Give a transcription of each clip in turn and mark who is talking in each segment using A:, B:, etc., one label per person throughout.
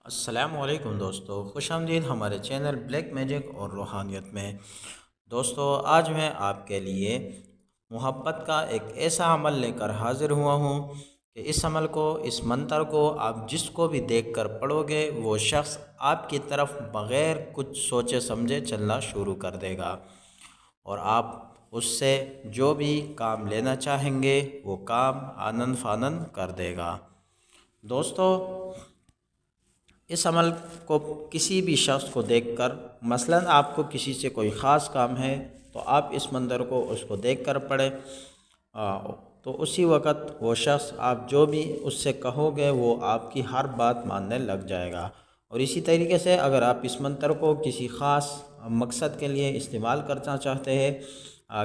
A: السلام علیکم دوستو، خوش آمدید ہمارے چینل بلیک میجک اور روحانیت میں۔ دوستو، آج میں آپ کے لیے محبت کا ایک ایسا عمل لے کر حاضر ہوا ہوں کہ اس عمل کو، اس منتر کو آپ جس کو بھی دیکھ کر پڑھو گے وہ شخص آپ کی طرف بغیر کچھ سوچے سمجھے چلنا شروع کر دے گا، اور آپ اس سے جو بھی کام لینا چاہیں گے وہ کام آنن فانن کر دے گا۔ دوستو، اس عمل کو کسی بھی شخص کو دیکھ کر، مثلاً آپ کو کسی سے کوئی خاص کام ہے تو آپ اس منتر کو اس کو دیکھ کر پڑھیں، تو اسی وقت وہ شخص آپ جو بھی اس سے کہو گے وہ آپ کی ہر بات ماننے لگ جائے گا۔ اور اسی طریقے سے اگر آپ اس منتر کو کسی خاص مقصد کے لیے استعمال کرنا چاہتے ہیں،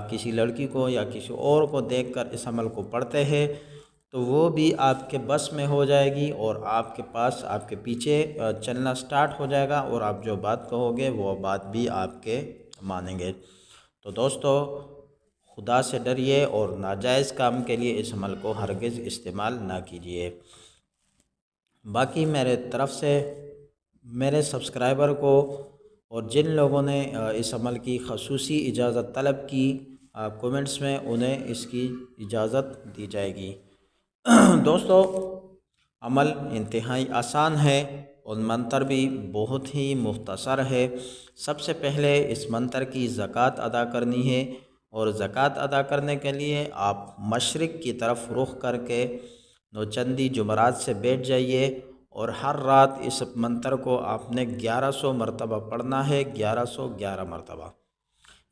A: کسی لڑکی کو یا کسی اور کو دیکھ کر اس عمل کو پڑھتے ہیں، تو وہ بھی آپ کے بس میں ہو جائے گی اور آپ کے پاس، آپ کے پیچھے چلنا سٹارٹ ہو جائے گا، اور آپ جو بات کہو گے وہ بات بھی آپ کے مانیں گے۔ تو دوستو، خدا سے ڈریے اور ناجائز کام کے لیے اس عمل کو ہرگز استعمال نہ کیجیے۔ باقی میرے طرف سے میرے سبسکرائبر کو اور جن لوگوں نے اس عمل کی خصوصی اجازت طلب کی، کومنٹس میں انہیں اس کی اجازت دی جائے گی۔ دوستو، عمل انتہائی آسان ہے اور منتر بھی بہت ہی مختصر ہے۔ سب سے پہلے اس منتر کی زکوٰۃ ادا کرنی ہے، اور زکوٰۃ ادا کرنے کے لیے آپ مشرق کی طرف رخ کر کے نوچندی جمعرات سے بیٹھ جائیے، اور ہر رات اس منتر کو آپ نے 1100 مرتبہ پڑھنا ہے، 1111 مرتبہ۔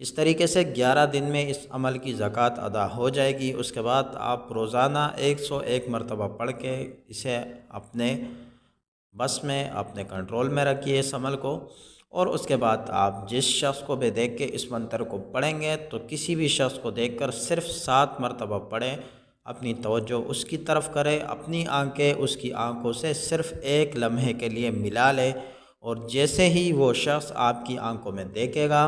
A: اس طریقے سے 11 دن میں اس عمل کی زکوٰۃ ادا ہو جائے گی۔ اس کے بعد آپ روزانہ 101 مرتبہ پڑھ کے اسے اپنے بس میں، اپنے کنٹرول میں رکھیے اس عمل کو، اور اس کے بعد آپ جس شخص کو بھی دیکھ کے اس منتر کو پڑھیں گے تو کسی بھی شخص کو دیکھ کر صرف 7 مرتبہ پڑھیں، اپنی توجہ اس کی طرف کریں، اپنی آنکھیں اس کی آنکھوں سے صرف ایک لمحے کے لیے ملا لیں، اور جیسے ہی وہ شخص آپ کی آنکھوں میں دیکھے گا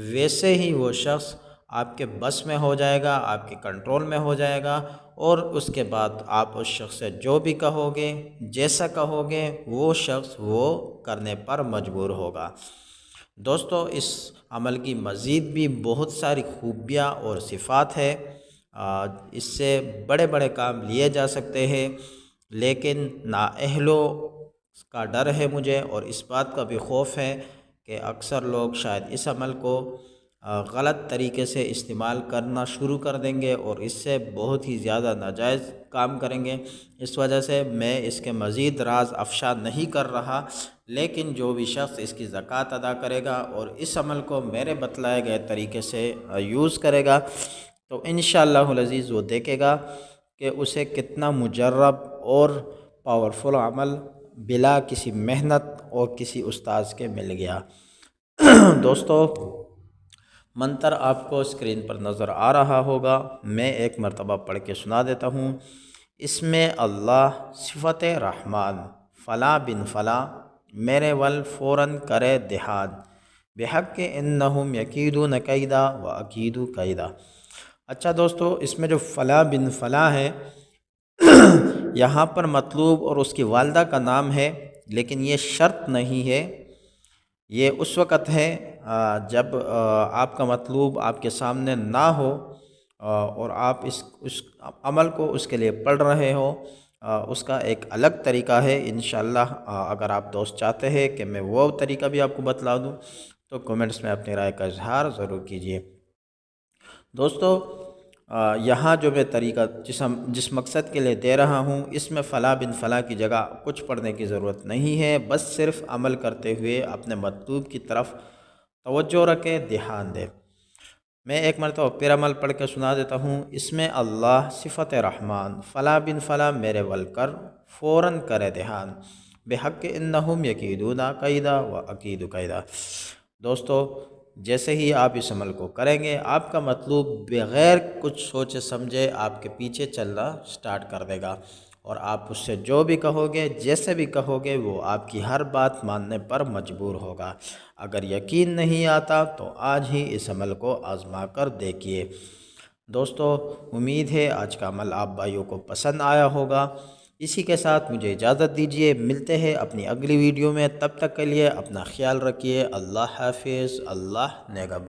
A: ویسے ہی وہ شخص آپ کے بس میں ہو جائے گا، آپ کے کنٹرول میں ہو جائے گا، اور اس کے بعد آپ اس شخص سے جو بھی کہو گے، جیسا کہو گے، وہ شخص وہ کرنے پر مجبور ہوگا۔ دوستو، اس عمل کی مزید بھی بہت ساری خوبیاں اور صفات ہے۔ اس سے بڑے بڑے کام لیے جا سکتے ہیں، لیکن نااہلوں کا ڈر ہے مجھے، اور اس بات کا بھی خوف ہے کہ اکثر لوگ شاید اس عمل کو غلط طریقے سے استعمال کرنا شروع کر دیں گے اور اس سے بہت ہی زیادہ ناجائز کام کریں گے۔ اس وجہ سے میں اس کے مزید راز افشا نہیں کر رہا، لیکن جو بھی شخص اس کی زکوٰۃ ادا کرے گا اور اس عمل کو میرے بتلائے گئے طریقے سے یوز کرے گا تو انشاءاللہ العزیز وہ دیکھے گا کہ اسے کتنا مجرب اور پاورفل عمل بلا کسی محنت اور کسی استاذ کے مل گیا۔ دوستو، منتر آپ کو اسکرین پر نظر آ رہا ہوگا، میں ایک مرتبہ پڑھ کے سنا دیتا ہوں۔ اس میں اللہ صفت رحمان، فلاں بن فلاں میرے ول فوراً کرے دہان، بحق انہم یکیدون کیدا و اکیدو کیدا۔ اچھا دوستو، اس میں جو فلاں بن فلاں ہے یہاں پر مطلوب اور اس کی والدہ کا نام ہے، لیکن یہ شرط نہیں ہے، یہ اس وقت ہے جب آپ کا مطلوب آپ کے سامنے نہ ہو اور آپ اس عمل کو اس کے لیے پڑھ رہے ہو۔ اس کا ایک الگ طریقہ ہے، انشاءاللہ اگر آپ دوست چاہتے ہیں کہ میں وہ طریقہ بھی آپ کو بتلا دوں تو کومنٹس میں اپنی رائے کا اظہار ضرور کیجیے۔ دوستو، یہاں جو میں طریقہ جس مقصد کے لیے دے رہا ہوں، اس میں فلاں بن فلاں کی جگہ کچھ پڑھنے کی ضرورت نہیں ہے، بس صرف عمل کرتے ہوئے اپنے مطلوب کی طرف توجہ رکھیں، دھیان دیں۔ میں ایک مرتبہ پھر عمل پڑھ کے سنا دیتا ہوں۔ اس میں اللہ صفت رحمان، فلاں بن فلاں میرے ول کر فوراً کرے دھیان، بحق انہم یکیدون کیدا و اکید کیدا۔ دوستو، جیسے ہی آپ اس عمل کو کریں گے آپ کا مطلوب بغیر کچھ سوچے سمجھے آپ کے پیچھے چلنا سٹارٹ کر دے گا، اور آپ اس سے جو بھی کہو گے، جیسے بھی کہو گے، وہ آپ کی ہر بات ماننے پر مجبور ہوگا۔ اگر یقین نہیں آتا تو آج ہی اس عمل کو آزما کر دیکھیے۔ دوستو، امید ہے آج کا عمل آپ بھائیوں کو پسند آیا ہوگا۔ اسی کے ساتھ مجھے اجازت دیجیے، ملتے ہیں اپنی اگلی ویڈیو میں، تب تک کے لیے اپنا خیال رکھیے۔ اللہ حافظ، اللہ نگہبان۔